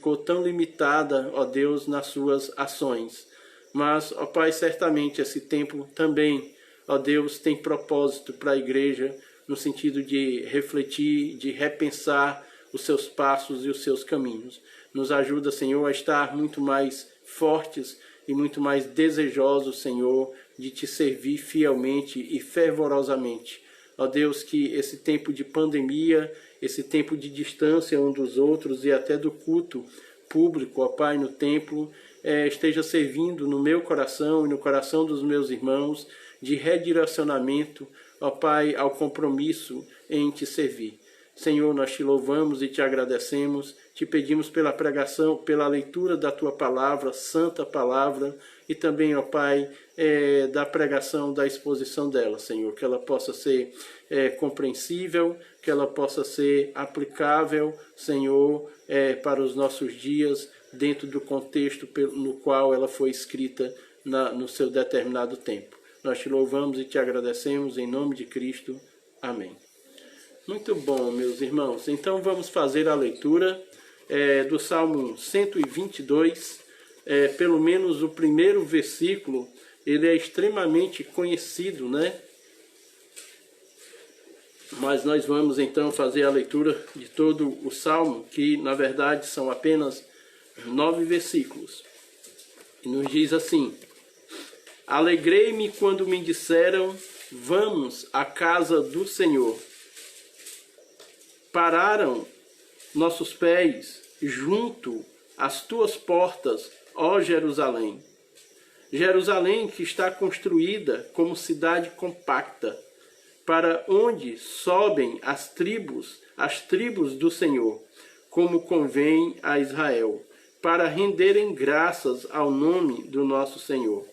ficou tão limitada, ó Deus, nas suas ações. Mas, ó Pai, certamente esse tempo também, ó Deus, tem propósito para a igreja, no sentido de refletir, de repensar os seus passos e os seus caminhos. Nos ajuda, Senhor, a estar muito mais fortes e muito mais desejosos, Senhor, de te servir fielmente e fervorosamente. Ó Deus, que esse tempo de pandemia, esse tempo de distância um dos outros e até do culto público, ó Pai, no templo, esteja servindo no meu coração e no coração dos meus irmãos de redirecionamento, ó Pai, ao compromisso em te servir. Senhor, nós te louvamos e te agradecemos, te pedimos pela pregação, pela leitura da tua palavra, santa palavra, e também, ó Pai, da pregação, da exposição dela, Senhor, que ela possa ser compreensível, que ela possa ser aplicável, Senhor, para os nossos dias, dentro do contexto no qual ela foi escrita no seu determinado tempo. Nós te louvamos e te agradecemos em nome de Cristo. Amém. Muito bom, meus irmãos. Então vamos fazer a leitura do Salmo 122. Pelo menos o primeiro versículo, ele é extremamente conhecido, né? Mas nós vamos então fazer a leitura de todo o Salmo, que na verdade são apenas 9 versículos. E nos diz assim: Alegrei-me quando me disseram, vamos à casa do Senhor. Pararam nossos pés junto às tuas portas, ó Jerusalém. Jerusalém que está construída como cidade compacta, para onde sobem as tribos do Senhor, como convém a Israel, para renderem graças ao nome do nosso Senhor.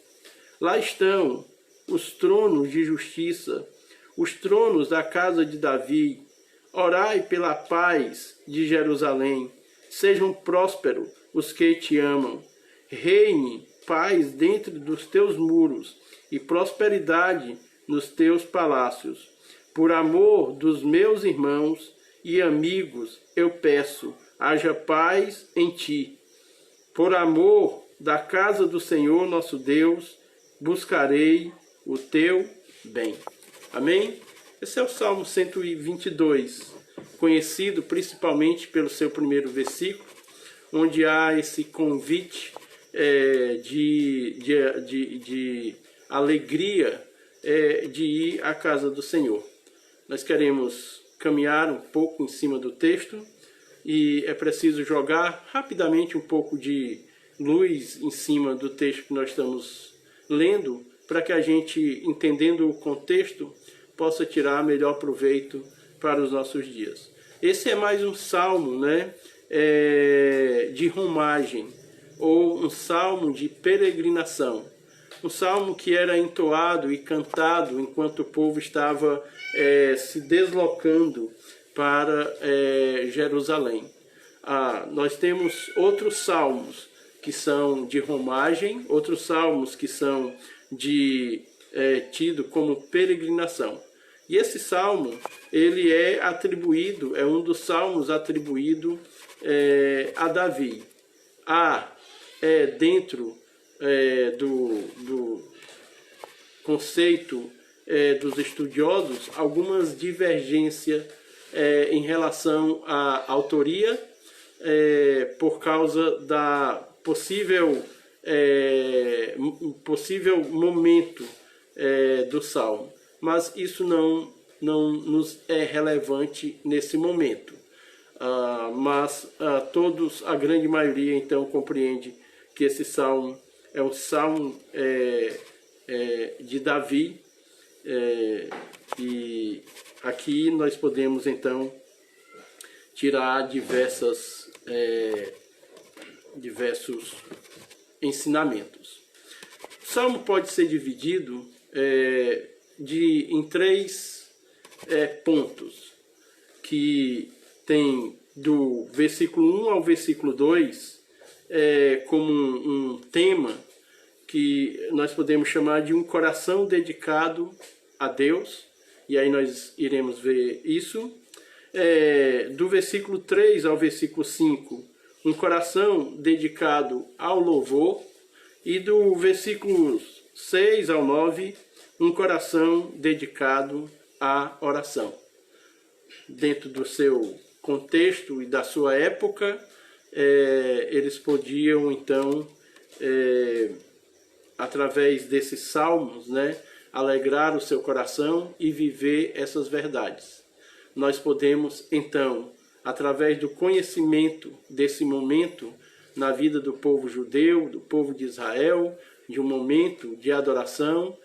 Lá estão os tronos de justiça, os tronos da casa de Davi. Orai pela paz de Jerusalém. Sejam prósperos os que te amam. Reine paz dentro dos teus muros e prosperidade nos teus palácios. Por amor dos meus irmãos e amigos, eu peço, haja paz em ti. Por amor da casa do Senhor nosso Deus, buscarei o teu bem. Amém? Esse é o Salmo 122, conhecido principalmente pelo seu primeiro versículo, onde há esse convite de alegria de ir à casa do Senhor. Nós queremos caminhar um pouco em cima do texto e é preciso jogar rapidamente um pouco de luz em cima do texto que nós estamos lendo, para que a gente, entendendo o contexto, possa tirar melhor proveito para os nossos dias. Esse é mais um salmo, né, de romagem, ou um salmo de peregrinação. Um salmo que era entoado e cantado enquanto o povo estava se deslocando para Jerusalém. Nós temos outros salmos que são de romagem, outros salmos que são tido como peregrinação. E esse salmo, ele é atribuído, é um dos salmos atribuído a Davi. Há dentro do conceito dos estudiosos algumas divergências em relação à autoria, por causa da possível momento do salmo. Mas isso não nos é relevante nesse momento. Mas a grande maioria então compreende que esse salmo é um salmo de Davi, e aqui nós podemos então tirar diversos ensinamentos. O salmo pode ser dividido em 3 pontos, que tem do versículo 1 ao versículo 2 como um tema que nós podemos chamar de um coração dedicado a Deus, e aí nós iremos ver isso. Do versículo 3 ao versículo 5, um coração dedicado ao louvor, e do versículos 6 ao 9, um coração dedicado à oração. Dentro do seu contexto e da sua época, eles podiam então, através desses salmos, né, alegrar o seu coração e viver essas verdades. Nós podemos então, através do conhecimento desse momento na vida do povo judeu, do povo de Israel, de um momento de adoração,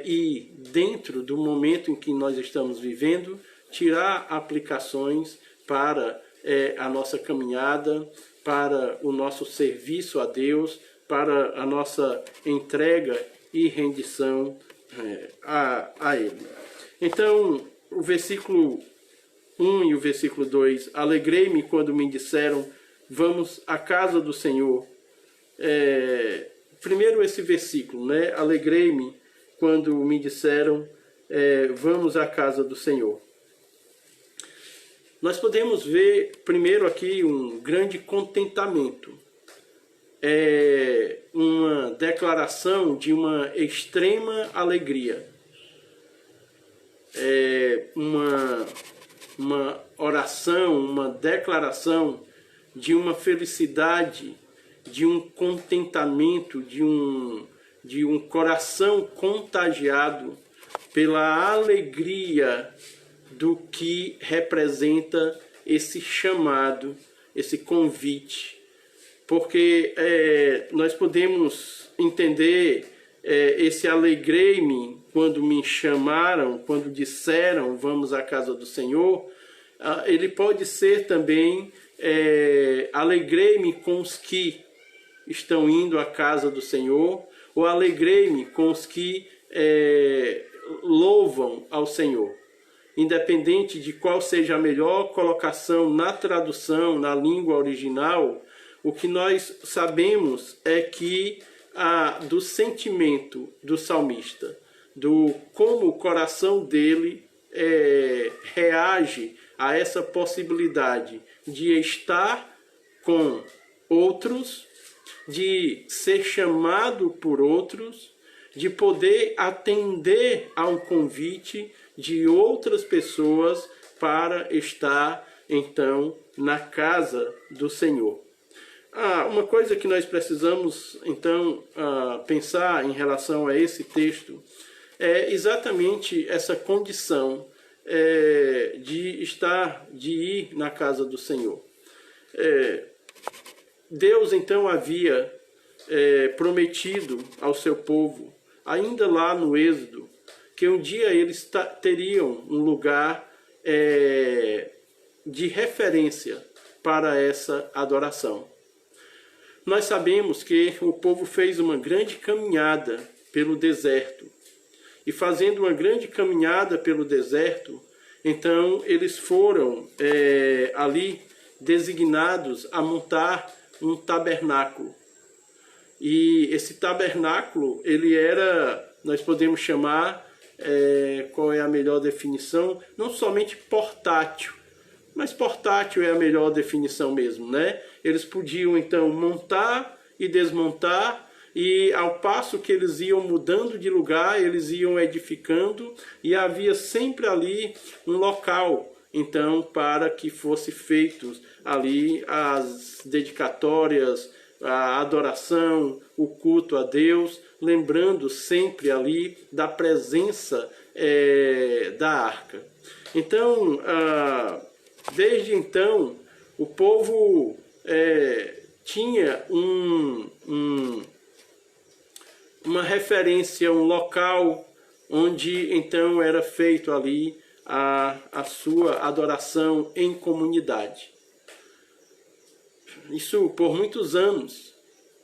e dentro do momento em que nós estamos vivendo, tirar aplicações para a nossa caminhada, para o nosso serviço a Deus, para a nossa entrega e rendição a Ele. Então, o versículo 1 e o versículo 2, alegrei-me quando me disseram, vamos à casa do Senhor. Primeiro esse versículo, né? Alegrei-me quando me disseram, vamos à casa do Senhor. Nós podemos ver primeiro aqui um grande contentamento. Uma declaração de uma extrema alegria. Uma oração, uma declaração de uma felicidade, de um contentamento, de um coração contagiado pela alegria do que representa esse chamado, esse convite. Porque nós podemos entender esse alegrei-me quando me chamaram, quando disseram vamos à casa do Senhor, ele pode ser também alegrei-me com os que estão indo à casa do Senhor, ou alegrei-me com os que louvam ao Senhor. Independente de qual seja a melhor colocação na tradução, na língua original, o que nós sabemos é que do sentimento do salmista, do como o coração dele reage a essa possibilidade de estar com outros, de ser chamado por outros, de poder atender a um convite de outras pessoas para estar, então, na casa do Senhor. Uma coisa que nós precisamos, então, pensar em relação a esse texto é exatamente essa condição de ir na casa do Senhor. Deus, então, havia prometido ao seu povo, ainda lá no Êxodo, que um dia eles teriam um lugar de referência para essa adoração. Nós sabemos que o povo fez uma grande caminhada pelo deserto. E fazendo uma grande caminhada pelo deserto, então eles foram ali designados a montar um tabernáculo. E esse tabernáculo, ele era, nós podemos chamar, qual é a melhor definição? Não somente portátil, mas portátil é a melhor definição mesmo, né? Eles podiam então montar e desmontar, e ao passo que eles iam mudando de lugar, eles iam edificando, e havia sempre ali um local, então, para que fosse feitos ali as dedicatórias, a adoração, o culto a Deus, lembrando sempre ali da presença da arca. Então, desde então, o povo tinha uma referência, um local onde então era feito ali a sua adoração em comunidade. Isso por muitos anos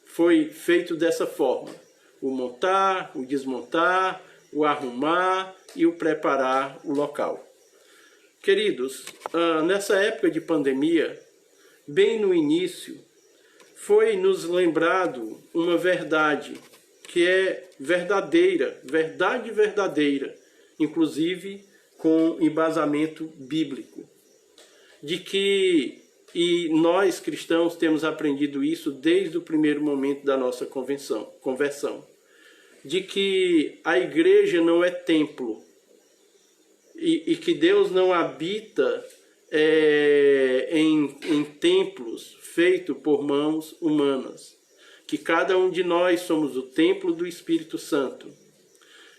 foi feito dessa forma: o montar, o desmontar, o arrumar e o preparar o local. Queridos, nessa época de pandemia, bem no início, foi nos lembrado uma verdade que é verdadeira, verdade verdadeira, inclusive com embasamento bíblico, de que E nós, cristãos, temos aprendido isso desde o primeiro momento da nossa conversão. De que a igreja não é templo. E que Deus não habita em templos feitos por mãos humanas. Que cada um de nós somos o templo do Espírito Santo.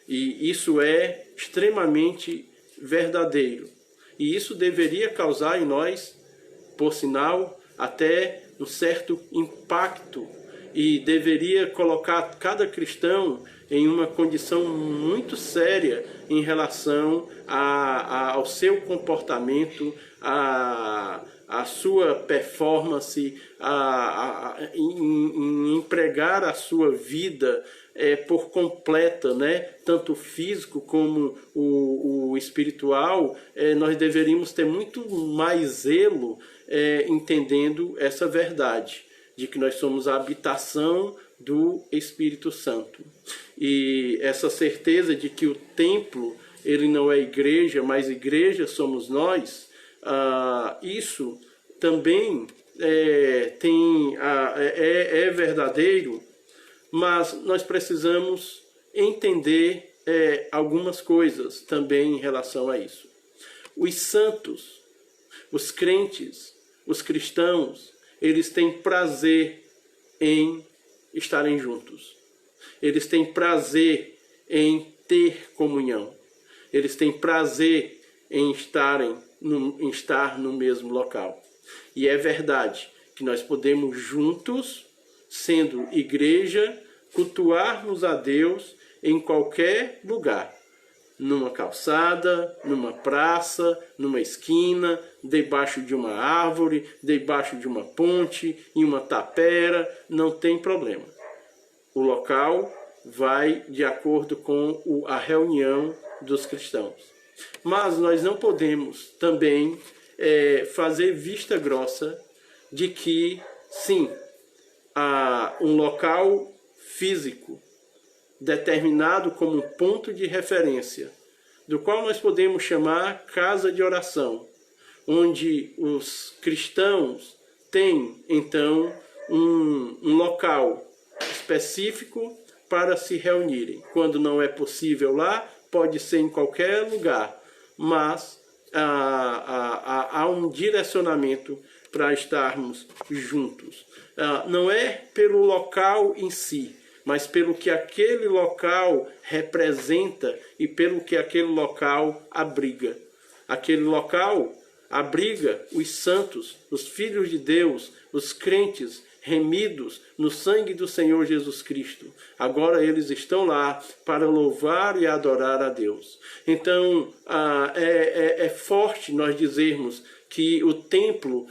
E isso é extremamente verdadeiro. E isso deveria causar em nós, por sinal, até um certo impacto. E deveria colocar cada cristão em uma condição muito séria em relação ao seu comportamento, a sua performance, em empregar a sua vida por completa, né? Tanto o físico como o espiritual. Nós deveríamos ter muito mais zelo entendendo essa verdade, de que nós somos a habitação do Espírito Santo. E essa certeza de que o templo, ele não é igreja, mas igreja somos nós, isso também é verdadeiro, mas nós precisamos entender algumas coisas também em relação a isso. Os santos, os crentes, os cristãos, eles têm prazer em estarem juntos. Eles têm prazer em ter comunhão. Eles têm prazer em estar no mesmo local. E é verdade que nós podemos juntos, sendo igreja, cultuarmos a Deus em qualquer lugar. Numa calçada, numa praça, numa esquina, debaixo de uma árvore, debaixo de uma ponte, em uma tapera, não tem problema. O local vai de acordo com a reunião dos cristãos. Mas nós não podemos também fazer vista grossa de que, sim, há um local físico determinado como ponto de referência, do qual nós podemos chamar casa de oração, onde os cristãos têm, então, um local específico para se reunirem. Quando não é possível lá, pode ser em qualquer lugar, mas há um direcionamento para estarmos juntos. Não é pelo local em si, mas pelo que aquele local representa e pelo que aquele local abriga. Aquele local abriga os santos, os filhos de Deus, os crentes remidos no sangue do Senhor Jesus Cristo. Agora eles estão lá para louvar e adorar a Deus. Então, é forte nós dizermos que o templo,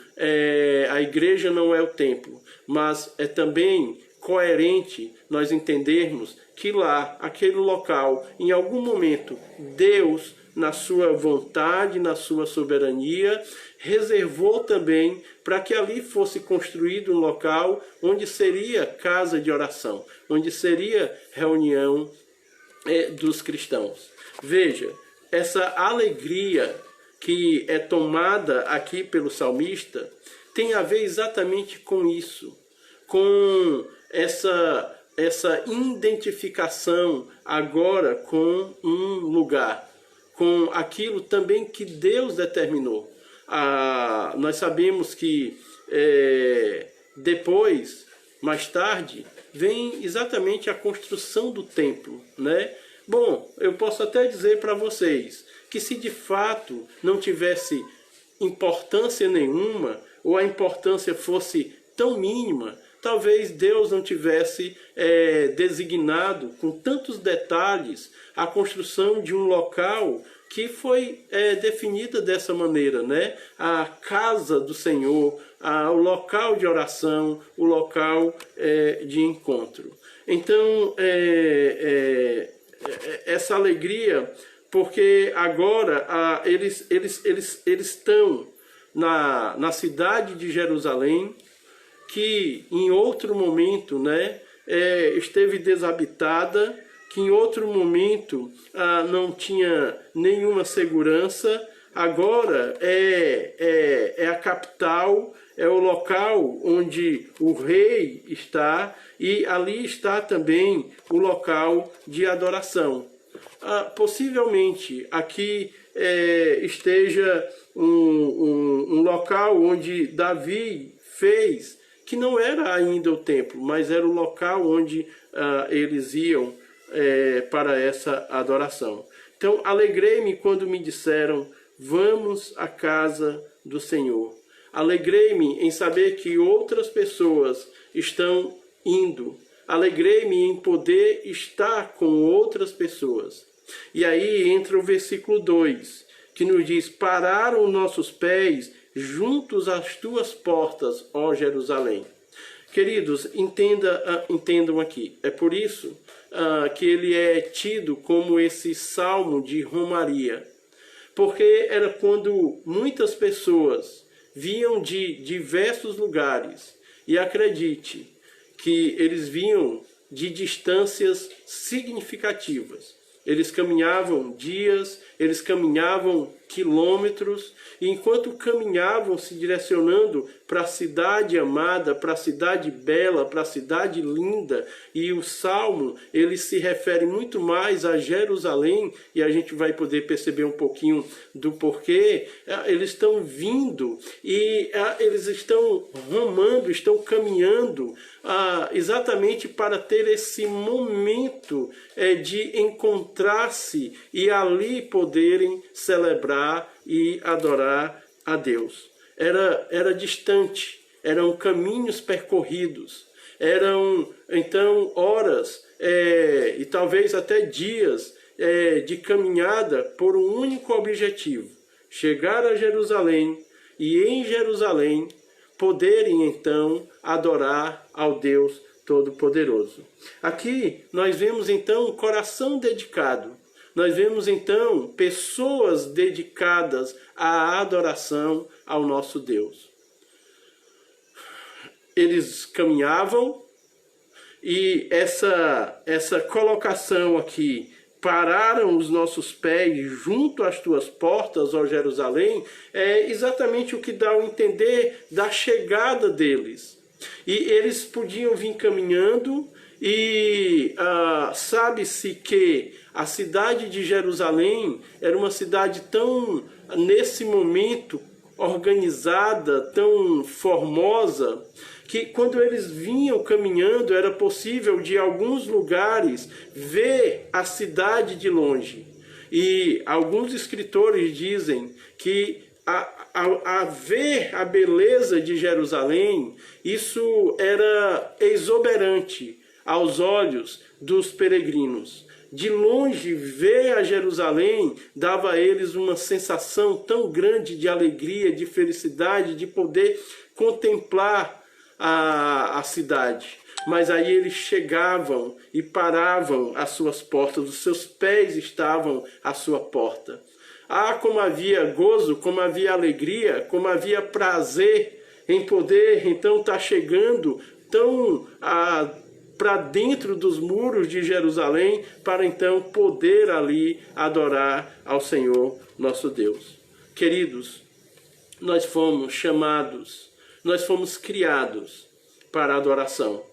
a igreja não é o templo, mas é também coerente nós entendermos que lá, aquele local, em algum momento, Deus, na sua vontade, na sua soberania, reservou também para que ali fosse construído um local onde seria casa de oração, onde seria reunião dos cristãos. Veja, essa alegria que é tomada aqui pelo salmista tem a ver exatamente com isso, com essa identificação agora com um lugar, com aquilo também que Deus determinou. Nós sabemos que depois, mais tarde, vem exatamente a construção do templo, né? Bom, eu posso até dizer para vocês que se de fato não tivesse importância nenhuma, ou a importância fosse tão mínima, talvez Deus não tivesse designado com tantos detalhes a construção de um local que foi definida dessa maneira, né? A casa do Senhor, o local de oração, o local de encontro. Então, essa alegria, porque agora eles estão na cidade de Jerusalém, que em outro momento, né, esteve desabitada, que em outro momento não tinha nenhuma segurança, agora é a capital, é o local onde o rei está, e ali está também o local de adoração. Possivelmente aqui esteja um local onde Davi fez, que não era ainda o templo, mas era o local onde eles iam para essa adoração. Então, alegrei-me quando me disseram, vamos à casa do Senhor. Alegrei-me em saber que outras pessoas estão indo. Alegrei-me em poder estar com outras pessoas. E aí entra o versículo 2, que nos diz, pararam nossos pés juntos às tuas portas, ó Jerusalém. Queridos, entendam aqui. É por isso que ele é tido como esse salmo de romaria. Porque era quando muitas pessoas vinham de diversos lugares. E acredite que eles vinham de distâncias significativas. Eles caminhavam dias, eles caminhavam quilômetros, e enquanto caminhavam se direcionando para a cidade amada, para a cidade bela, para a cidade linda, e o Salmo, ele se refere muito mais a Jerusalém, e a gente vai poder perceber um pouquinho do porquê. Eles estão vindo, e eles estão rumando, estão caminhando, exatamente para ter esse momento de encontrar-se e ali poderem celebrar e adorar a Deus. Era distante, eram caminhos percorridos, eram então horas e talvez até dias de caminhada por um único objetivo: chegar a Jerusalém e em Jerusalém poderem então adorar ao Deus Todo-Poderoso. Aqui nós vemos então um coração dedicado. Nós vemos então pessoas dedicadas à adoração ao nosso Deus. Eles caminhavam e essa colocação aqui, pararam os nossos pés junto às tuas portas, ó Jerusalém, é exatamente o que dá a entender da chegada deles. E eles podiam vir caminhando e sabe-se que a cidade de Jerusalém era uma cidade tão, nesse momento, organizada, tão formosa, que quando eles vinham caminhando era possível de alguns lugares ver a cidade de longe. E alguns escritores dizem que a ver a beleza de Jerusalém, isso era exuberante aos olhos dos peregrinos. De longe, ver a Jerusalém dava a eles uma sensação tão grande de alegria, de felicidade, de poder contemplar a cidade. Mas aí eles chegavam e paravam às suas portas, os seus pés estavam à sua porta. Como havia gozo, como havia alegria, como havia prazer em poder então estar chegando tão para dentro dos muros de Jerusalém, para então poder ali adorar ao Senhor nosso Deus. Queridos, nós fomos chamados, nós fomos criados para a adoração,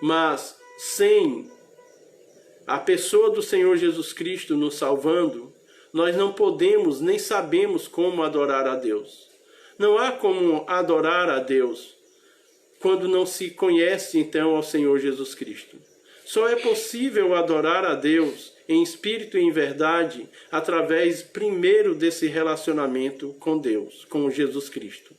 mas sem a pessoa do Senhor Jesus Cristo nos salvando, nós não podemos nem sabemos como adorar a Deus. Não há como adorar a Deus quando não se conhece então ao Senhor Jesus Cristo. Só é possível adorar a Deus em espírito e em verdade através primeiro desse relacionamento com Deus, com Jesus Cristo.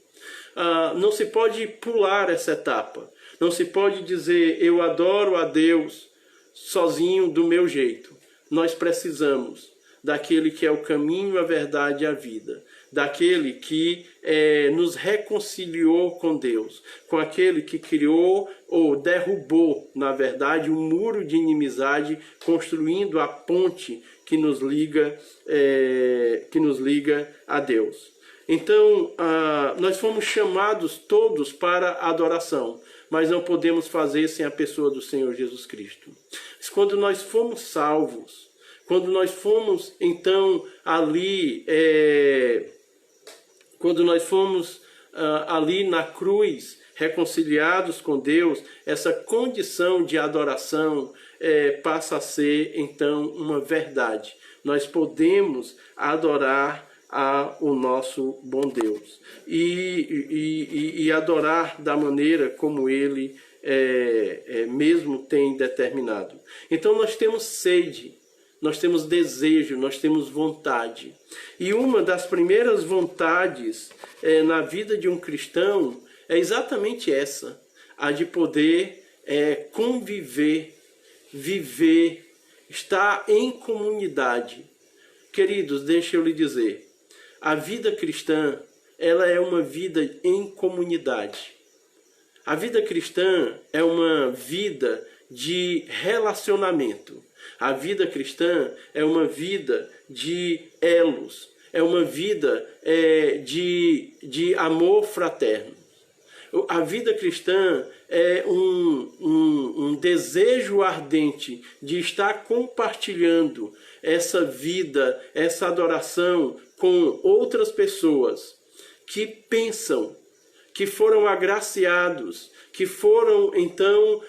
Não se pode pular essa etapa. Não se pode dizer eu adoro a Deus sozinho do meu jeito. Nós precisamos daquele que é o caminho, a verdade e a vida, daquele que nos reconciliou com Deus, com aquele que criou ou derrubou, na verdade, um muro de inimizade, construindo a ponte que nos liga a Deus. Então, nós fomos chamados todos para a adoração, mas não podemos fazer sem a pessoa do Senhor Jesus Cristo. Mas quando nós fomos salvos, Quando nós fomos, então, ali, quando nós fomos ali na cruz, reconciliados com Deus, essa condição de adoração passa a ser, então, uma verdade. Nós podemos adorar o nosso bom Deus e adorar da maneira como Ele mesmo tem determinado. Então nós temos sede, nós temos desejo, nós temos vontade. E uma das primeiras vontades na vida de um cristão é exatamente essa, a de poder conviver, viver, estar em comunidade. Queridos, deixa eu lhe dizer, a vida cristã, ela é uma vida em comunidade. A vida cristã é uma vida de relacionamento. A vida cristã é uma vida de elos, é uma vida de amor fraterno. A vida cristã é um desejo ardente de estar compartilhando essa vida, essa adoração com outras pessoas que pensam, que foram agraciados, que foram então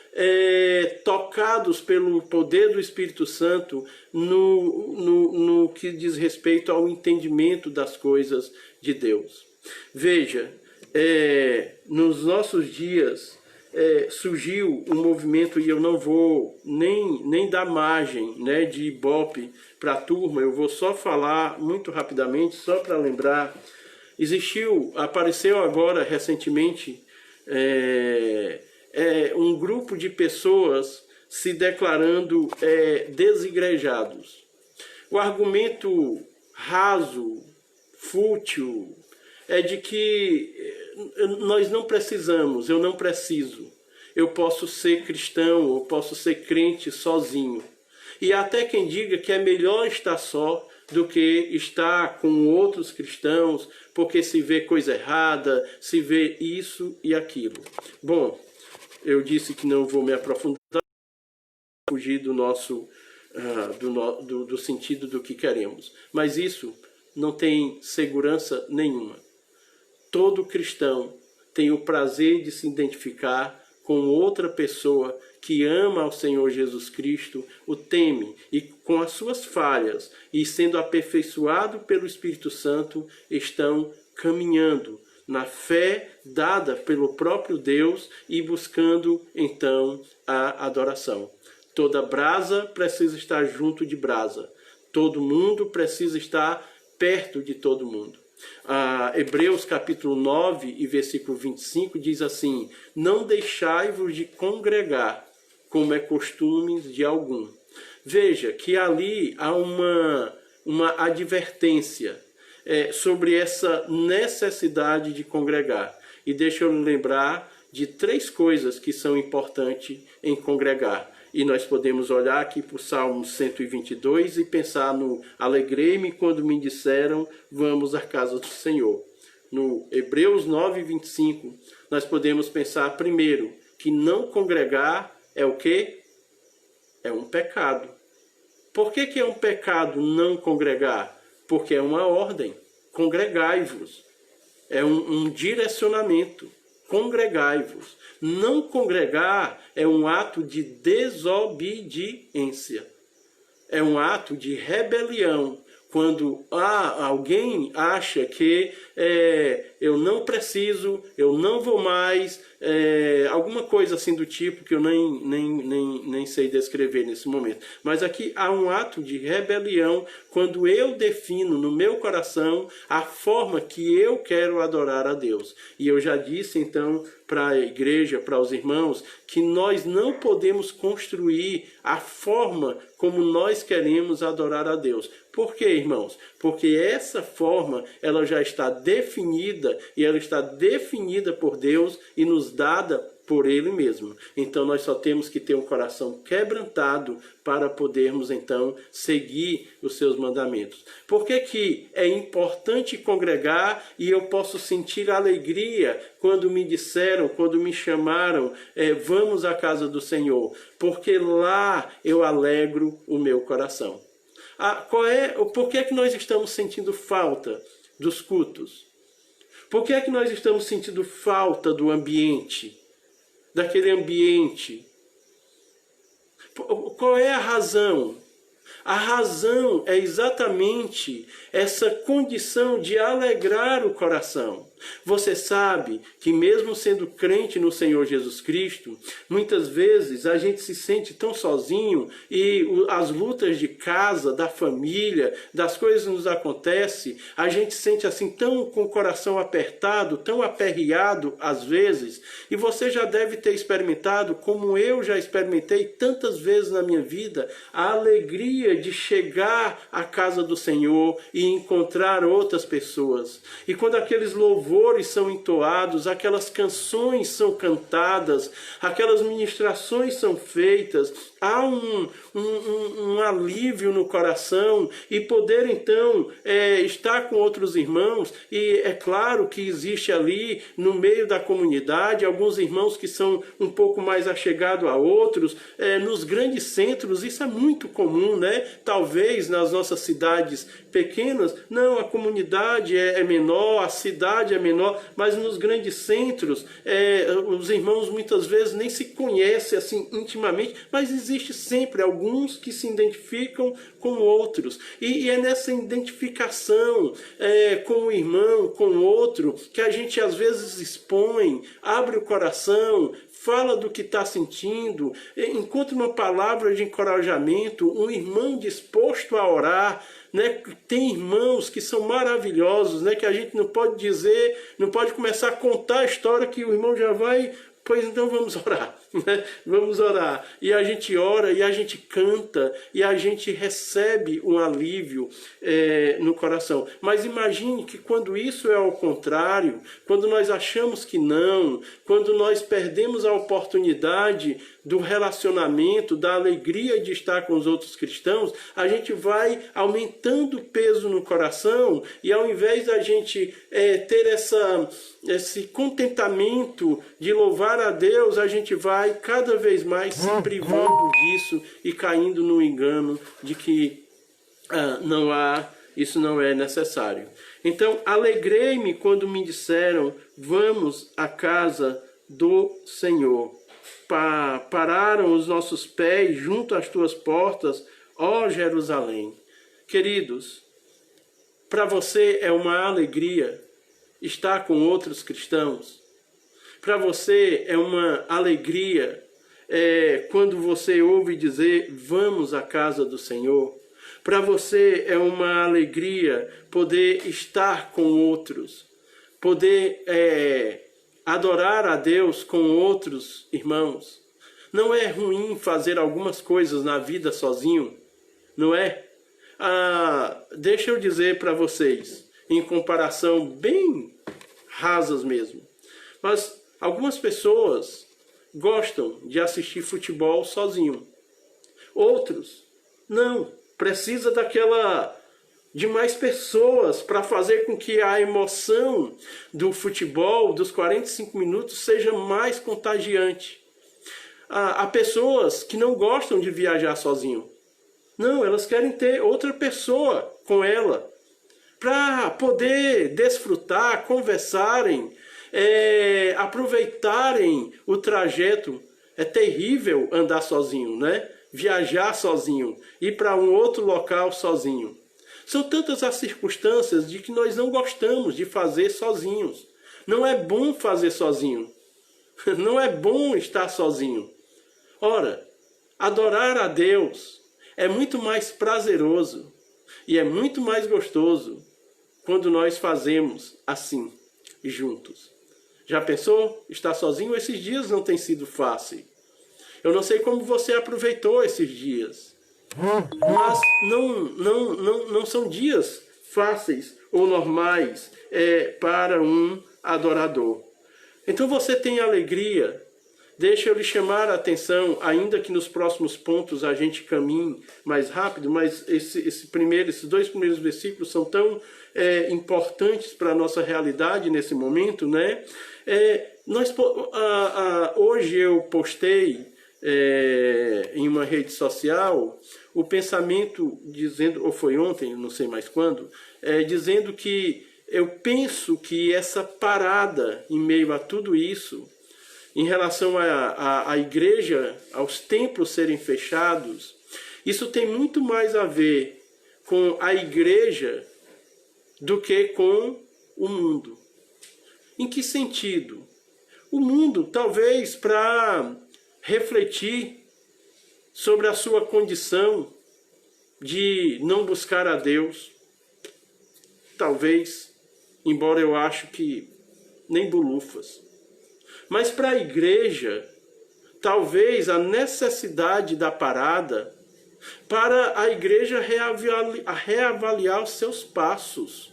tocados pelo poder do Espírito Santo no que diz respeito ao entendimento das coisas de Deus. Veja, nos nossos dias surgiu um movimento, e eu não vou nem dar margem, né, de ibope para a turma, eu vou só falar muito rapidamente, só para lembrar. Apareceu agora recentemente um grupo de pessoas se declarando desigrejados. O argumento raso, fútil, é de que nós não precisamos, eu não preciso. Eu posso ser cristão, eu posso ser crente sozinho. E até quem diga que é melhor estar só do que estar com outros cristãos, porque se vê coisa errada, se vê isso e aquilo. Bom, eu disse que não vou me aprofundar, fugir do nosso do sentido do que queremos. Mas isso não tem segurança nenhuma. Todo cristão tem o prazer de se identificar com outra pessoa que ama ao Senhor Jesus Cristo, o teme, e com as suas falhas, e sendo aperfeiçoado pelo Espírito Santo, estão caminhando na fé dada pelo próprio Deus e buscando, então, a adoração. Toda brasa precisa estar junto de brasa. Todo mundo precisa estar perto de todo mundo. Hebreus capítulo 9 e versículo 25 diz assim: não deixai-vos de congregar, como é costume de algum. Veja que ali há uma advertência sobre essa necessidade de congregar. E deixa eu lembrar de 3 coisas que são importantes em congregar. E nós podemos olhar aqui para o Salmo 122 e pensar no alegrei-me quando me disseram, vamos à casa do Senhor. No Hebreus 9, 25, nós podemos pensar primeiro que não congregar é o quê? É um pecado. Por que é um pecado não congregar? Porque é uma ordem. Congregai-vos. É um direcionamento. Congregai-vos. Não congregar é um ato de desobediência. É um ato de rebelião. Quando alguém acha que eu não preciso, eu não vou mais, alguma coisa assim do tipo que eu nem sei descrever nesse momento. Mas aqui há um ato de rebelião quando eu defino no meu coração a forma que eu quero adorar a Deus. E eu já disse então para a igreja, para os irmãos, que nós não podemos construir a forma como nós queremos adorar a Deus. Por quê, irmãos? Porque essa forma, ela já está definida, e ela está definida por Deus e nos dada por Ele mesmo. Então nós só temos que ter um coração quebrantado para podermos então seguir os seus mandamentos. Por que é importante congregar e eu posso sentir alegria quando me disseram, quando me chamaram, vamos à casa do Senhor? Porque lá eu alegro o meu coração. Por que é que nós estamos sentindo falta dos cultos? Por que é que nós estamos sentindo falta do ambiente? Daquele ambiente? Qual é a razão? A razão é exatamente essa condição de alegrar o coração. Você sabe que mesmo sendo crente no Senhor Jesus Cristo, muitas vezes a gente se sente tão sozinho e as lutas de casa, da família, das coisas que nos acontecem, a gente se sente assim tão com o coração apertado, tão aperreado às vezes, e você já deve ter experimentado, como eu já experimentei tantas vezes na minha vida, a alegria de chegar à casa do Senhor e encontrar outras pessoas. E quando aqueles louvores são entoados, aquelas canções são cantadas, aquelas ministrações são feitas, há um alívio no coração e poder então estar com outros irmãos. E é claro que existe ali no meio da comunidade alguns irmãos que são um pouco mais achegados a outros. Nos grandes centros isso é muito comum, né? Talvez nas nossas cidades pequenas, não, a comunidade é menor, a cidade é menor, mas nos grandes centros os irmãos muitas vezes nem se conhecem assim intimamente, mas existe sempre alguns que se identificam com outros. E é nessa identificação com o irmão, com o outro, que a gente às vezes expõe, abre o coração, fala do que está sentindo, encontra uma palavra de encorajamento, um irmão disposto a orar, né? Tem irmãos que são maravilhosos, né? Que a gente não pode dizer, não pode começar a contar a história que o irmão já vai... Pois então vamos orar, né? Vamos orar. E a gente ora, e a gente canta, e a gente recebe um alívio no coração. Mas imagine que quando isso é ao contrário, quando nós achamos que não, quando nós perdemos a oportunidade do relacionamento, da alegria de estar com os outros cristãos, a gente vai aumentando o peso no coração, e ao invés da gente ter esse contentamento de louvar a Deus, a gente vai cada vez mais se privando disso e caindo no engano de que isso não é necessário. Então, alegrei-me quando me disseram, vamos à casa do Senhor. Pararam os nossos pés junto às tuas portas, ó Jerusalém. Queridos, para você é uma alegria estar com outros cristãos? Para você é uma alegria quando você ouve dizer, vamos à casa do Senhor? Para você é uma alegria poder estar com outros, poder adorar a Deus com outros irmãos? Não é ruim fazer algumas coisas na vida sozinho? Não é? Deixa eu dizer para vocês, em comparação bem rasas mesmo, mas algumas pessoas gostam de assistir futebol sozinho. Outros não, precisa de mais pessoas para fazer com que a emoção do futebol, dos 45 minutos, seja mais contagiante. Há pessoas que não gostam de viajar sozinho. Não, elas querem ter outra pessoa com ela, para poder desfrutar, conversarem, aproveitarem o trajeto. É terrível andar sozinho, né? Viajar sozinho, ir para um outro local sozinho. São tantas as circunstâncias de que nós não gostamos de fazer sozinhos. Não é bom fazer sozinho. Não é bom estar sozinho. Ora, adorar a Deus é muito mais prazeroso e é muito mais gostoso quando nós fazemos assim, juntos. Já pensou? Estar sozinho esses dias não tem sido fácil. Eu não sei como você aproveitou esses dias. Mas não são dias fáceis ou normais para um adorador. Então você tem alegria. Deixa eu lhe chamar a atenção, ainda que nos próximos pontos a gente caminhe mais rápido, mas esses dois primeiros versículos são tão importantes para a nossa realidade nesse momento, né? Hoje eu postei em uma rede social o pensamento dizendo, ou foi ontem, não sei mais quando, dizendo que eu penso que essa parada em meio a tudo isso, em relação à igreja, aos templos serem fechados, isso tem muito mais a ver com a igreja do que com o mundo. Em que sentido? O mundo, talvez para refletir sobre a sua condição de não buscar a Deus, talvez, embora eu acho que nem bolufas. Mas para a igreja, talvez a necessidade da parada para a igreja reavaliar os seus passos.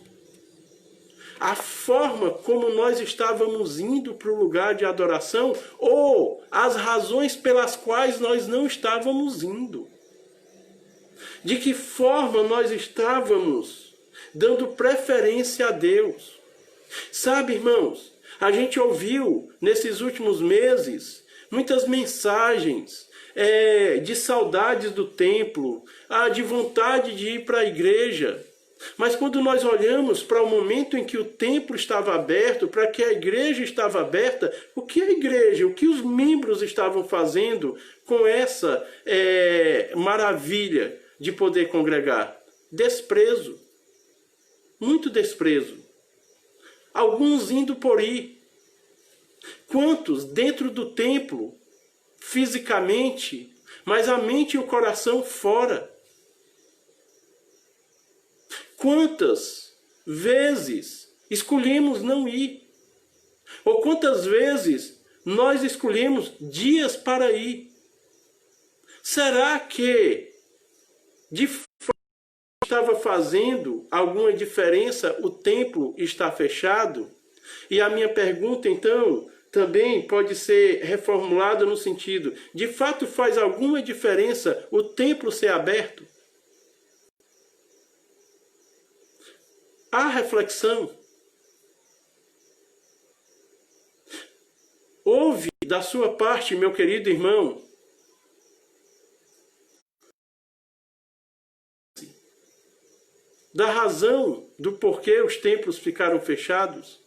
A forma como nós estávamos indo para o lugar de adoração ou as razões pelas quais nós não estávamos indo. De que forma nós estávamos dando preferência a Deus. Sabe, irmãos, a gente ouviu nesses últimos meses muitas mensagens de saudades do templo, de vontade de ir para a igreja. Mas quando nós olhamos para o momento em que o templo estava aberto, para que a igreja estava aberta, o que a igreja, o que os membros estavam fazendo com essa maravilha de poder congregar? Desprezo. Muito desprezo. Alguns indo por ir. Quantos dentro do templo, fisicamente, mas a mente e o coração fora? Quantas vezes escolhemos não ir? Ou quantas vezes nós escolhemos dias para ir? Será que de fato estava fazendo alguma diferença o templo está fechado? E a minha pergunta, então, também pode ser reformulada no sentido: de fato faz alguma diferença o templo ser aberto? Há reflexão. Houve da sua parte, meu querido irmão, da razão do porquê os templos ficaram fechados?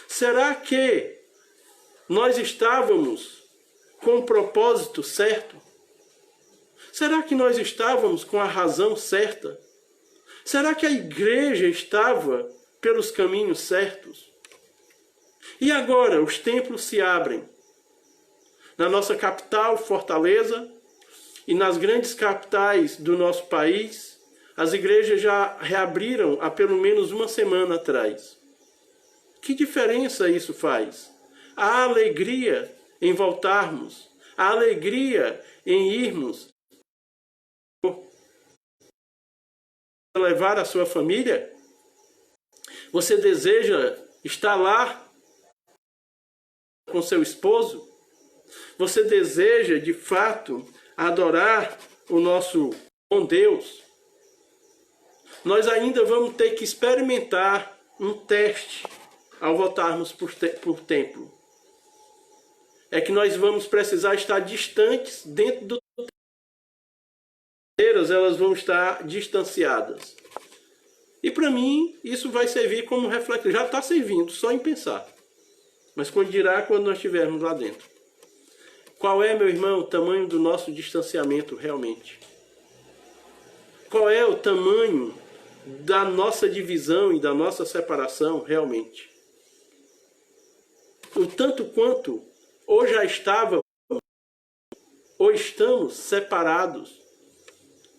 Será que nós estávamos com o propósito certo? Será que nós estávamos com a razão certa? Será que a igreja estava pelos caminhos certos? E agora os templos se abrem. Na nossa capital, Fortaleza, e nas grandes capitais do nosso país, as igrejas já reabriram há pelo menos uma semana atrás. Que diferença isso faz? A alegria em voltarmos, a alegria em irmos levar a sua família? Você deseja estar lá com seu esposo? Você deseja, de fato, adorar o nosso bom Deus? Nós ainda vamos ter que experimentar um teste ao voltarmos por templo. É que nós vamos precisar estar distantes dentro do templo. Elas vão estar distanciadas. E para mim, isso vai servir como reflexão. Já está servindo, só em pensar. Mas quando dirá quando nós estivermos lá dentro. Qual é, meu irmão, o tamanho do nosso distanciamento realmente? Qual é o tamanho da nossa divisão e da nossa separação realmente? O tanto quanto ou já estava ou estamos separados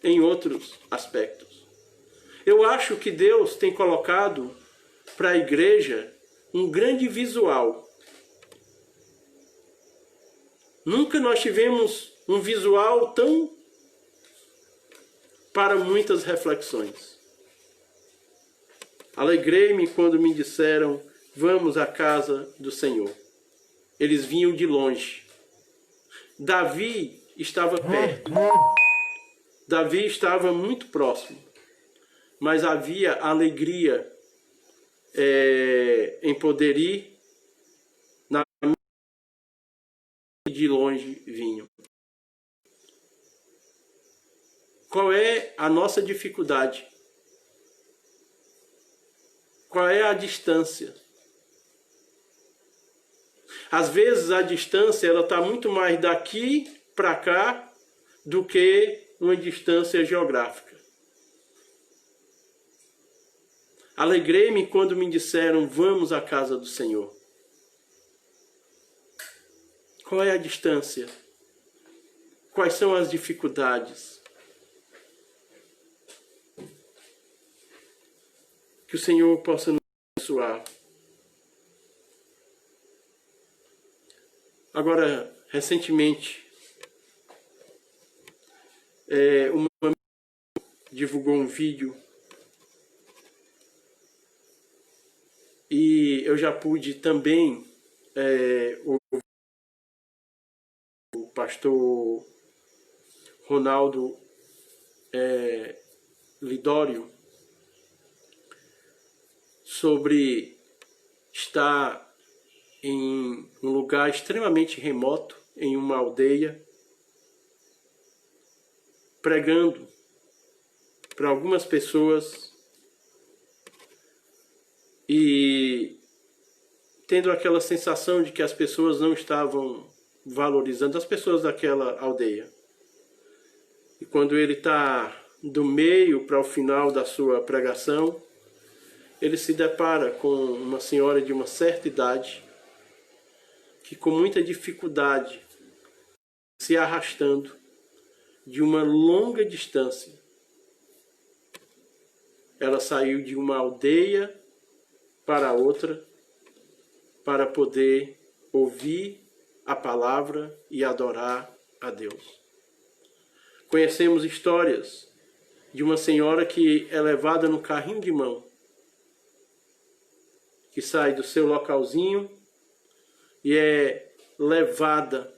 em outros aspectos. Eu acho que Deus tem colocado para a igreja um grande visual. Nunca nós tivemos um visual tão para muitas reflexões. Alegrei-me quando me disseram: vamos à casa do Senhor. Eles vinham de longe. Davi estava perto. Davi estava muito próximo. Mas havia alegria em poder ir na de longe vinham. Qual é a nossa dificuldade? Qual é a distância? Às vezes a distância ela está muito mais daqui para cá do que uma distância geográfica. Alegrei-me quando me disseram, vamos à casa do Senhor. Qual é a distância? Quais são as dificuldades? Que o Senhor possa nos abençoar. Agora, recentemente, uma amiga divulgou um vídeo e eu já pude também ouvir o pastor Ronaldo Lidório sobre estar em um lugar extremamente remoto, em uma aldeia, pregando para algumas pessoas e tendo aquela sensação de que as pessoas não estavam valorizando as pessoas daquela aldeia. E quando ele está do meio para o final da sua pregação, ele se depara com uma senhora de uma certa idade que com muita dificuldade, se arrastando de uma longa distância, ela saiu de uma aldeia para outra para poder ouvir a palavra e adorar a Deus. Conhecemos histórias de uma senhora que é levada no carrinho de mão, que sai do seu localzinho e é levada,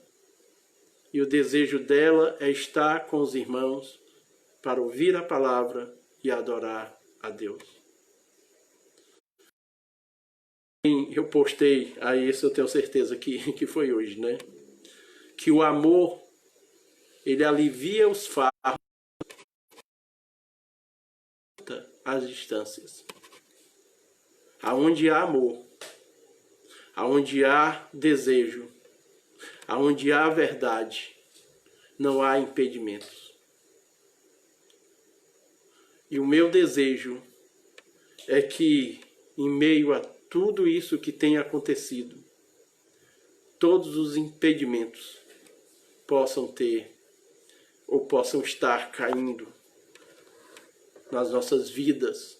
e o desejo dela é estar com os irmãos para ouvir a palavra e adorar a Deus. Eu postei, aí isso eu tenho certeza que foi hoje, né? Que o amor, ele alivia os fardos, as distâncias. Aonde há amor, aonde há desejo, aonde há verdade, não há impedimentos. E o meu desejo é que, em meio a tudo isso que tem acontecido, todos os impedimentos possam ter ou possam estar caindo nas nossas vidas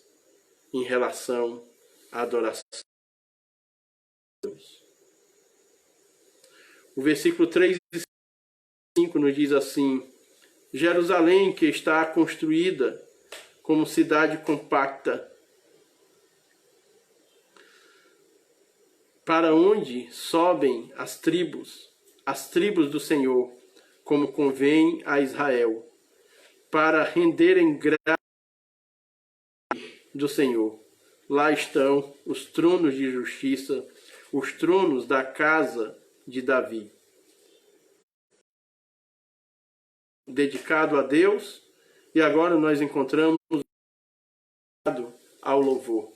em relação à adoração a Deus. O versículo 3 e 5 nos diz assim: Jerusalém, que está construída como cidade compacta, para onde sobem as tribos do Senhor, como convém a Israel, para renderem graça do Senhor. Lá estão os tronos de justiça, os tronos da casa de Davi. Dedicado a Deus, e agora nós encontramos ao louvor,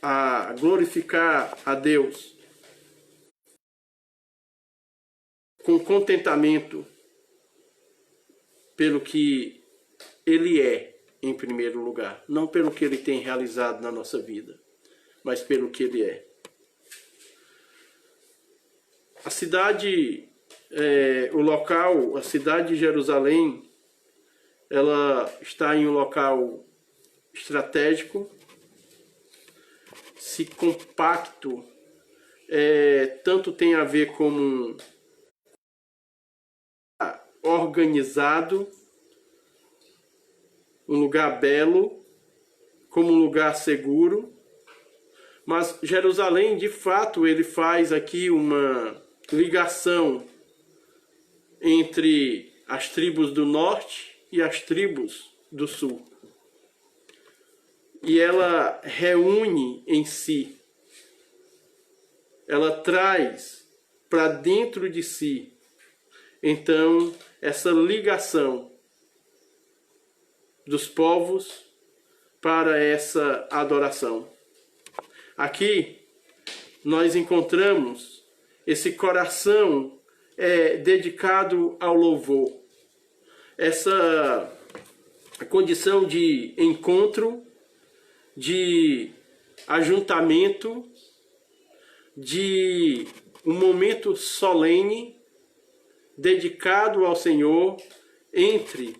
a glorificar a Deus com contentamento pelo que Ele é, em primeiro lugar. Não pelo que Ele tem realizado na nossa vida, mas pelo que Ele é. A cidade, o local, a cidade de Jerusalém, ela está em um local estratégico, se compacto, tanto tem a ver como organizado, um lugar belo, como um lugar seguro. Mas Jerusalém, de fato, ele faz aqui uma ligação entre as tribos do norte e as tribos do sul. E ela reúne em si, ela traz para dentro de si, então, essa ligação dos povos para essa adoração. Aqui nós encontramos esse coração dedicado ao louvor, essa condição de encontro, de ajuntamento, de um momento solene dedicado ao Senhor entre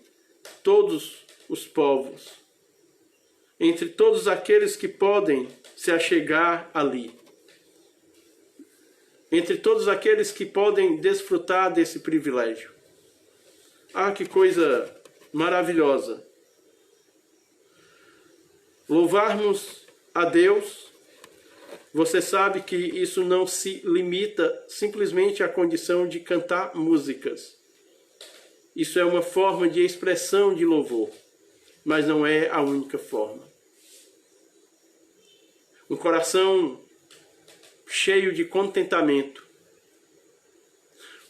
todos os povos, entre todos aqueles que podem se achegar ali, entre todos aqueles que podem desfrutar desse privilégio. Ah, que coisa maravilhosa! Louvarmos a Deus. Você sabe que isso não se limita simplesmente à condição de cantar músicas. Isso é uma forma de expressão de louvor, mas não é a única forma. Um coração cheio de contentamento,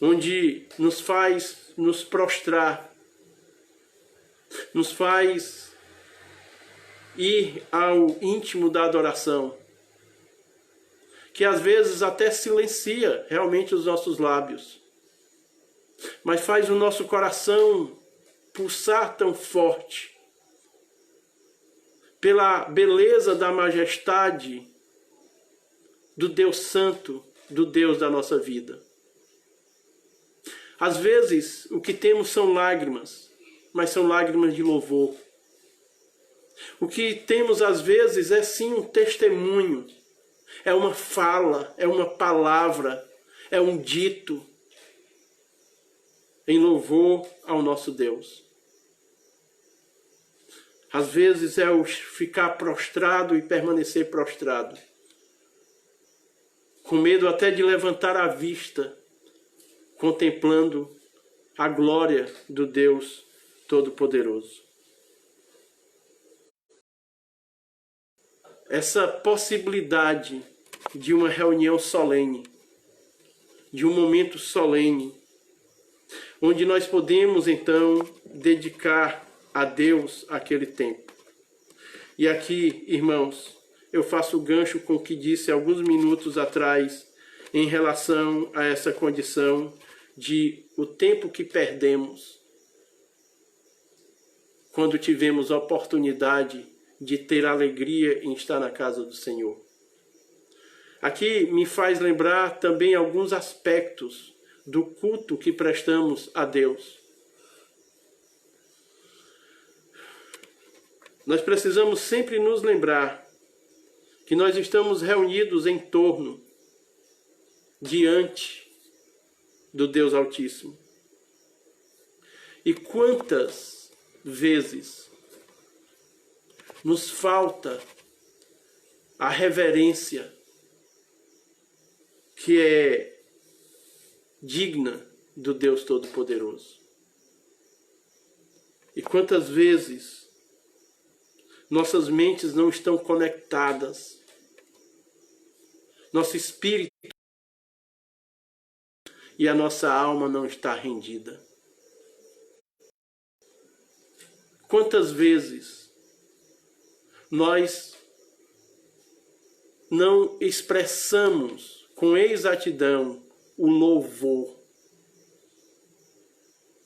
onde nos faz nos prostrar, nos faz ir ao íntimo da adoração, que às vezes até silencia realmente os nossos lábios, mas faz o nosso coração pulsar tão forte pela beleza da majestade do Deus Santo, do Deus da nossa vida. Às vezes o que temos são lágrimas, mas são lágrimas de louvor. O que temos às vezes é sim um testemunho, é uma fala, é uma palavra, é um dito em louvor ao nosso Deus. Às vezes é o ficar prostrado e permanecer prostrado, com medo até de levantar a vista, contemplando a glória do Deus Todo-Poderoso. Essa possibilidade de uma reunião solene, de um momento solene, onde nós podemos então dedicar a Deus aquele tempo. E aqui, irmãos, eu faço o gancho com o que disse alguns minutos atrás em relação a essa condição de o tempo que perdemos quando tivemos a oportunidade de ter alegria em estar na casa do Senhor. Aqui me faz lembrar também alguns aspectos do culto que prestamos a Deus. Nós precisamos sempre nos lembrar que nós estamos reunidos em torno, diante do Deus Altíssimo. E quantas vezes nos falta a reverência que é digna do Deus Todo-Poderoso. E quantas vezes nossas mentes não estão conectadas, nosso espírito e a nossa alma não está rendida. Quantas vezes nós não expressamos com exatidão o louvor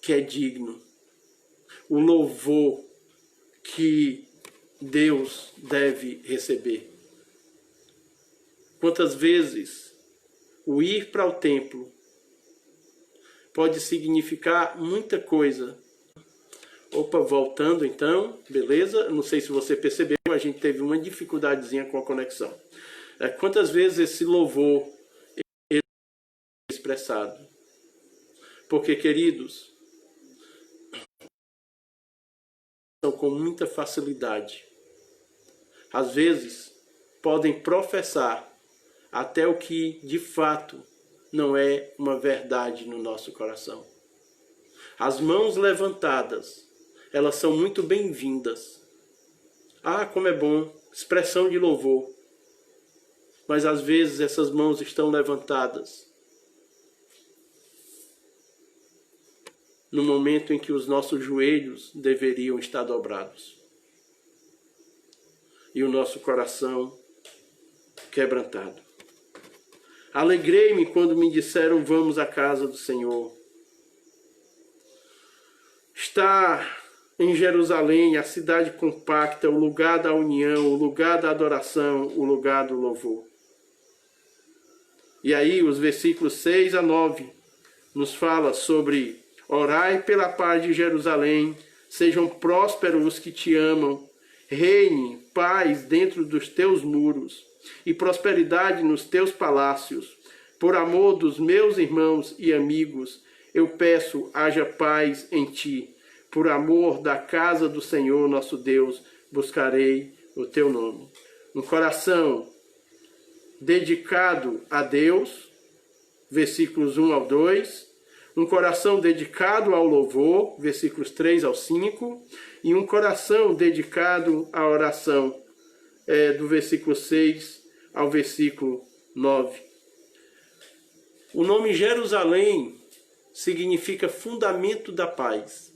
que é digno, o louvor que Deus deve receber. Quantas vezes o ir para o templo pode significar muita coisa. Opa, voltando então, beleza? Não sei se você percebeu, a gente teve uma dificuldadezinha com a conexão. Quantas vezes esse louvor é expressado? Porque, queridos, com muita facilidade, às vezes, podem professar até o que, de fato, não é uma verdade no nosso coração. As mãos levantadas, elas são muito bem-vindas. Ah, como é bom, expressão de louvor. Mas às vezes essas mãos estão levantadas no momento em que os nossos joelhos deveriam estar dobrados e o nosso coração quebrantado. Alegrei-me quando me disseram: vamos à casa do Senhor. Está em Jerusalém, a cidade compacta, o lugar da união, o lugar da adoração, o lugar do louvor. E aí os versículos 6 a 9 nos fala sobre: orai pela paz de Jerusalém, sejam prósperos os que te amam, reine paz dentro dos teus muros e prosperidade nos teus palácios. Por amor dos meus irmãos e amigos, eu peço, haja paz em ti. Por amor da casa do Senhor nosso Deus, buscarei o teu nome. Um coração dedicado a Deus, versículos 1 ao 2. Um coração dedicado ao louvor, versículos 3 ao 5. E um coração dedicado à oração, do versículo 6 ao versículo 9. O nome Jerusalém significa fundamento da paz.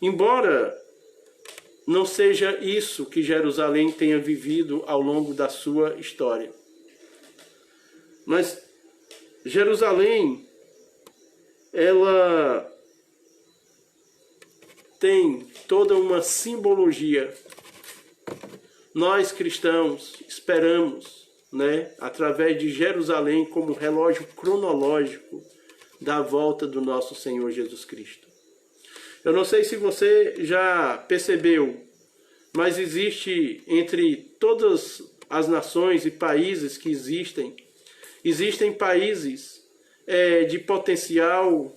Embora não seja isso que Jerusalém tenha vivido ao longo da sua história, mas Jerusalém, ela tem toda uma simbologia. Nós cristãos esperamos, através de Jerusalém, como relógio cronológico da volta do nosso Senhor Jesus Cristo. Eu não sei se você já percebeu, mas existe entre todas as nações e países que existem países de potencial,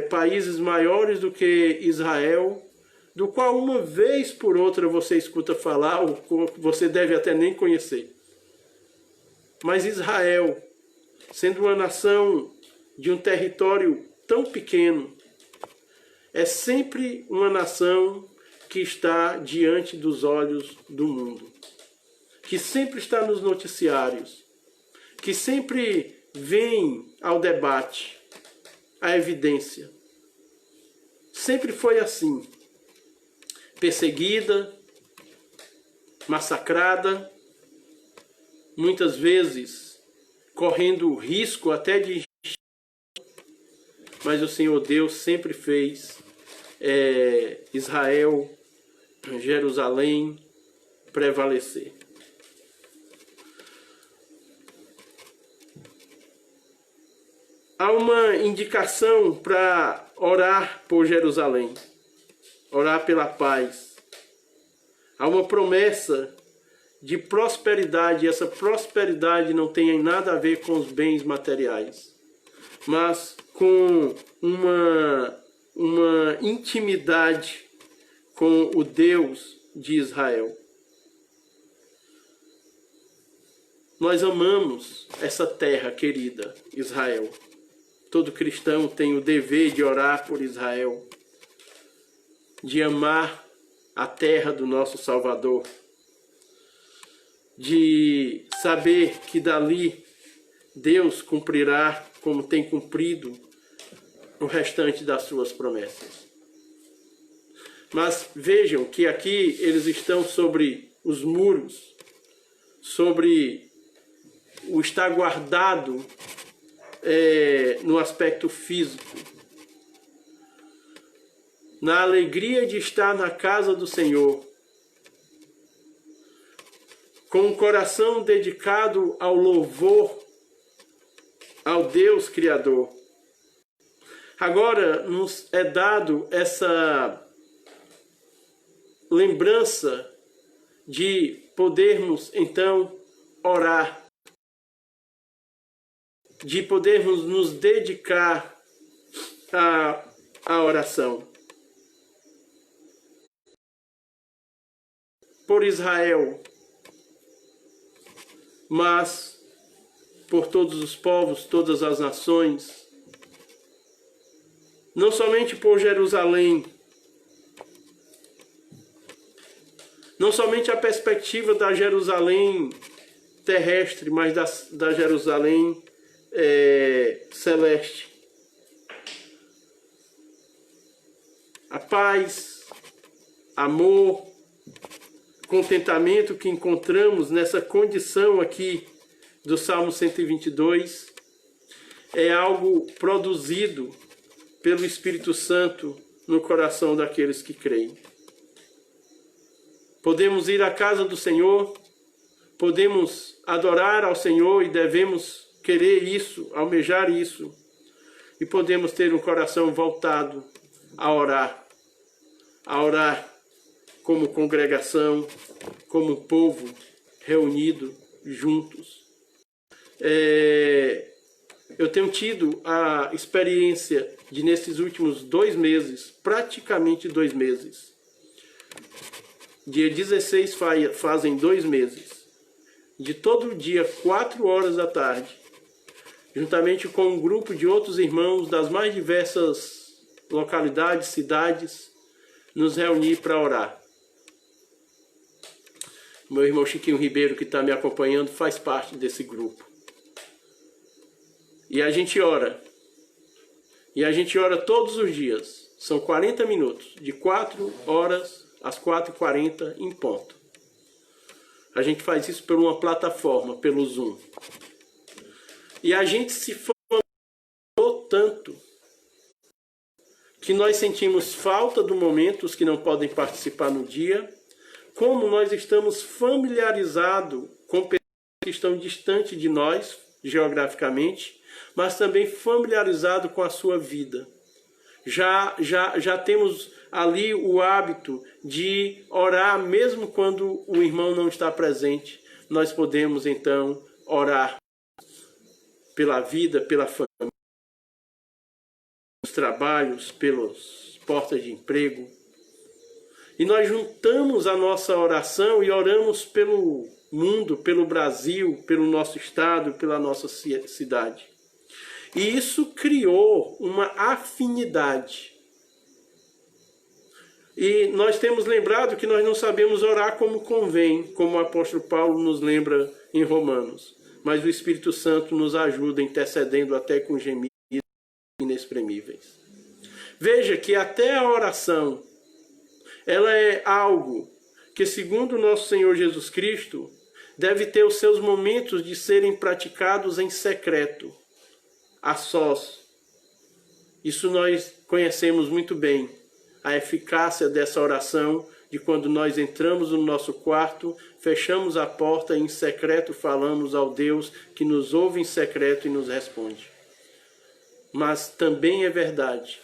países maiores do que Israel, do qual uma vez por outra você escuta falar, ou você deve até nem conhecer. Mas Israel, sendo uma nação de um território tão pequeno, é sempre uma nação que está diante dos olhos do mundo, que sempre está nos noticiários, que sempre vem ao debate, à evidência. Sempre foi assim, perseguida, massacrada, muitas vezes correndo risco até de... Mas o Senhor Deus sempre fez Israel, Jerusalém, prevalecer. Há uma indicação para orar por Jerusalém, orar pela paz. Há uma promessa de prosperidade, e essa prosperidade não tem nada a ver com os bens materiais, mas com uma intimidade com o Deus de Israel. Nós amamos essa terra querida, Israel. Todo cristão tem o dever de orar por Israel, de amar a terra do nosso Salvador, de saber que dali Deus cumprirá, como tem cumprido, o restante das suas promessas. Mas vejam que aqui eles estão sobre os muros, sobre o estar guardado no aspecto físico. Na alegria de estar na casa do Senhor, com um coração dedicado ao louvor ao Deus Criador. Agora nos é dado essa lembrança de podermos então orar, de podermos nos dedicar à oração. Por Israel, mas por todos os povos, todas as nações, não somente por Jerusalém, não somente a perspectiva da Jerusalém terrestre, mas da Jerusalém celeste. a paz, amor, contentamento que encontramos nessa condição aqui do Salmo 122 é algo produzido pelo Espírito Santo no coração daqueles que creem. Podemos ir à casa do Senhor, podemos adorar ao Senhor e devemos querer isso, almejar isso. E podemos ter um coração voltado a orar como congregação, como povo reunido juntos. Eu tenho tido a experiência de, nesses últimos 2 meses, praticamente 2 meses, dia 16 fazem 2 meses, de todo dia, 4 horas da tarde, juntamente com um grupo de outros irmãos das mais diversas localidades, cidades, nos reunir para orar. Meu irmão Chiquinho Ribeiro, que está me acompanhando, faz parte desse grupo. E a gente ora. E a gente ora todos os dias. São 40 minutos, de 4 horas às 4h40 em ponto. A gente faz isso por uma plataforma, pelo Zoom. E a gente se falou tanto que nós sentimos falta do momento, os que não podem participar no dia, como nós estamos familiarizados com pessoas que estão distantes de nós, geograficamente, mas também familiarizados com a sua vida. Já temos ali o hábito de orar, mesmo quando o irmão não está presente. Nós podemos, então, orar pela vida, pela família, pelos trabalhos, pelas portas de emprego. E nós juntamos a nossa oração e oramos pelo mundo, pelo Brasil, pelo nosso estado, pela nossa cidade. E isso criou uma afinidade. E nós temos lembrado que nós não sabemos orar como convém, como o apóstolo Paulo nos lembra em Romanos. Mas o Espírito Santo nos ajuda, intercedendo até com gemidos inexprimíveis. Veja que até a oração, ela é algo que, segundo o nosso Senhor Jesus Cristo, deve ter os seus momentos de serem praticados em secreto, a sós. Isso nós conhecemos muito bem, a eficácia dessa oração, de quando nós entramos no nosso quarto, fechamos a porta e em secreto falamos ao Deus que nos ouve em secreto e nos responde. Mas também é verdade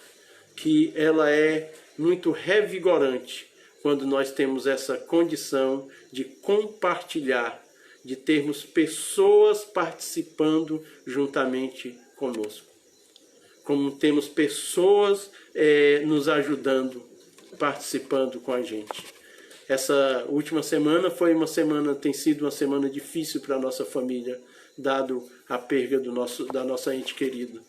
que ela é muito revigorante quando nós temos essa condição de compartilhar, de termos pessoas participando juntamente conosco. Como temos pessoas nos ajudando, participando com a gente. Essa última semana tem sido uma semana difícil para a nossa família, dado a perda da nossa ente querida.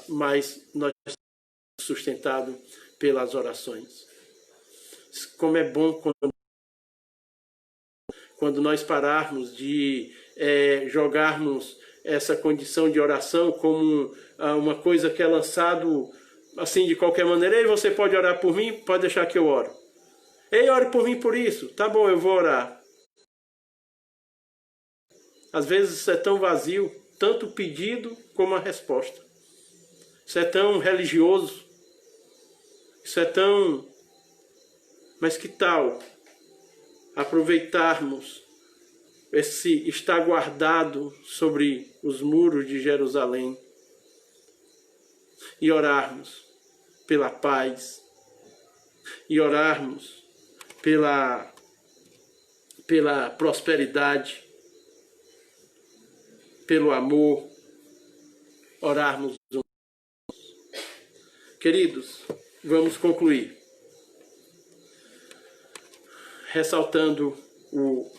Mas nós estamos sustentados pelas orações. Como é bom quando nós pararmos de jogarmos essa condição de oração como uma coisa que é lançado assim de qualquer maneira. Ei, você pode orar por mim? Pode deixar que eu oro. Ei, ore por mim por isso. Tá bom, eu vou orar. Às vezes isso é tão vazio, tanto o pedido como a resposta. Isso é tão religioso. Isso é tão... Mas que tal aproveitarmos esse estar guardado sobre os muros de Jerusalém e orarmos pela paz, e orarmos pela prosperidade, pelo amor, orarmos juntos. Queridos, vamos concluir ressaltando o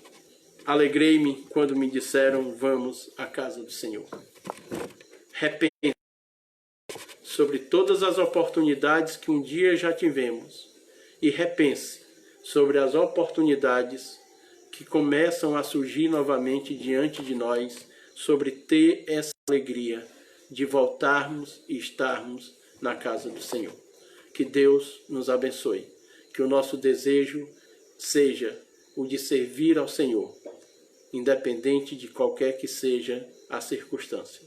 alegrei-me quando me disseram vamos à casa do Senhor. Repense sobre todas as oportunidades que um dia já tivemos e repense sobre as oportunidades que começam a surgir novamente diante de nós, sobre ter essa alegria de voltarmos e estarmos na casa do Senhor. Que Deus nos abençoe. Que o nosso desejo seja o de servir ao Senhor, independente de qualquer que seja a circunstância.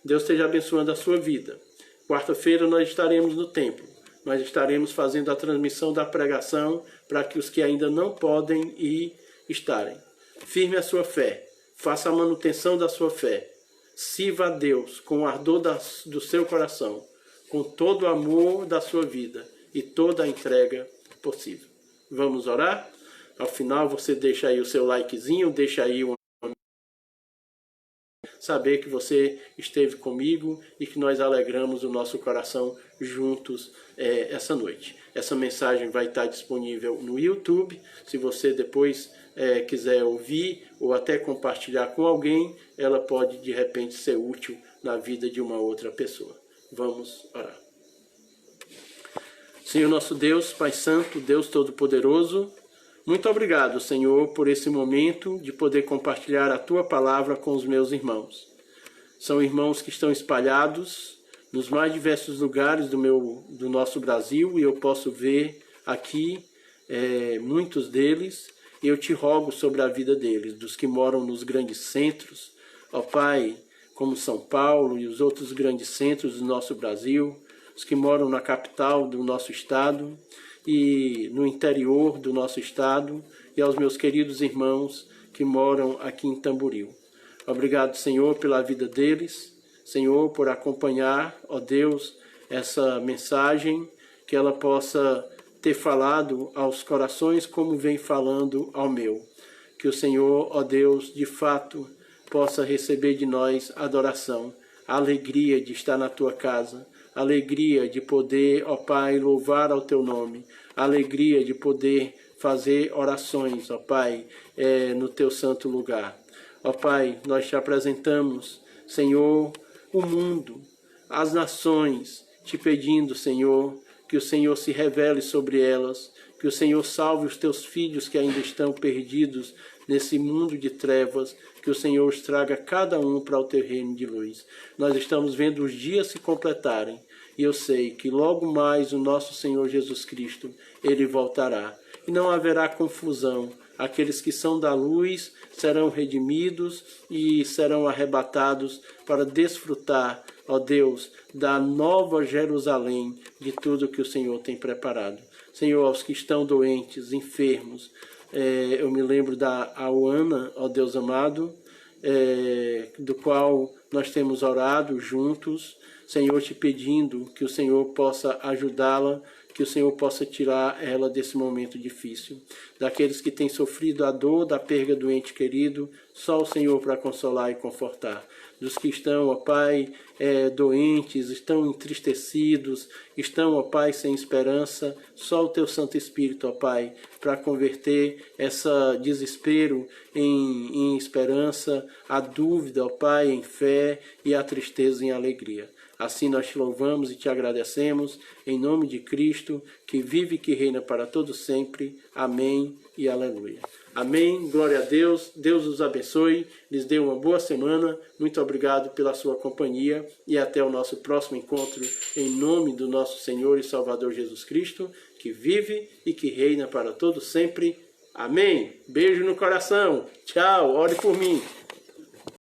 Deus esteja abençoando a sua vida. Quarta-feira nós estaremos no templo, mas estaremos fazendo a transmissão da pregação para que os que ainda não podem ir estarem. Firme a sua fé, faça a manutenção da sua fé, sirva a Deus com o ardor do seu coração, com todo o amor da sua vida e toda a entrega possível. Vamos orar? Ao final você deixa aí o seu likezinho, deixa aí saber que você esteve comigo e que nós alegramos o nosso coração juntos essa noite. Essa mensagem vai estar disponível no YouTube. Se você depois quiser ouvir ou até compartilhar com alguém, ela pode de repente ser útil na vida de uma outra pessoa. Vamos orar. Senhor nosso Deus, Pai Santo, Deus Todo-Poderoso, muito obrigado, Senhor, por esse momento de poder compartilhar a Tua palavra com os meus irmãos. São irmãos que estão espalhados nos mais diversos lugares do nosso Brasil, e eu posso ver aqui muitos deles, e eu te rogo sobre a vida deles, dos que moram nos grandes centros, ó Pai, como São Paulo e os outros grandes centros do nosso Brasil, os que moram na capital do nosso estado e no interior do nosso estado, e aos meus queridos irmãos que moram aqui em Tamboril. Obrigado, Senhor, pela vida deles, Senhor, por acompanhar, ó Deus, essa mensagem, que ela possa ter falado aos corações como vem falando ao meu. Que o Senhor, ó Deus, de fato, possa receber de nós adoração, a alegria de estar na Tua casa, a alegria de poder, ó Pai, louvar ao Teu nome, a alegria de poder fazer orações, ó Pai, no Teu santo lugar. Ó Pai, nós te apresentamos, Senhor, o mundo, as nações, te pedindo, Senhor, que o Senhor se revele sobre elas, que o Senhor salve os Teus filhos que ainda estão perdidos nesse mundo de trevas, que o Senhor os traga cada um para o Teu reino de luz. Nós estamos vendo os dias se completarem, e eu sei que logo mais o nosso Senhor Jesus Cristo, Ele voltará. E não haverá confusão. Aqueles que são da luz serão redimidos e serão arrebatados para desfrutar, ó Deus, da nova Jerusalém, de tudo que o Senhor tem preparado. Senhor, aos que estão doentes, enfermos, eu me lembro da Auana, ó Deus amado, do qual nós temos orado juntos, Senhor, te pedindo que o Senhor possa ajudá-la, que o Senhor possa tirar ela desse momento difícil. Daqueles que têm sofrido a dor da perda do ente querido, só o Senhor para consolar e confortar. Dos que estão, ó Pai, doentes, estão entristecidos, estão, ó Pai, sem esperança, só o Teu Santo Espírito, ó Pai, para converter esse desespero em esperança, a dúvida, ó Pai, em fé e a tristeza em alegria. Assim nós te louvamos e te agradecemos, em nome de Cristo, que vive e que reina para todo sempre. Amém e aleluia. Amém, glória a Deus, Deus os abençoe, lhes dê uma boa semana, muito obrigado pela sua companhia e até o nosso próximo encontro, em nome do nosso Senhor e Salvador Jesus Cristo, que vive e que reina para todo sempre. Amém. Beijo no coração. Tchau, ore por mim.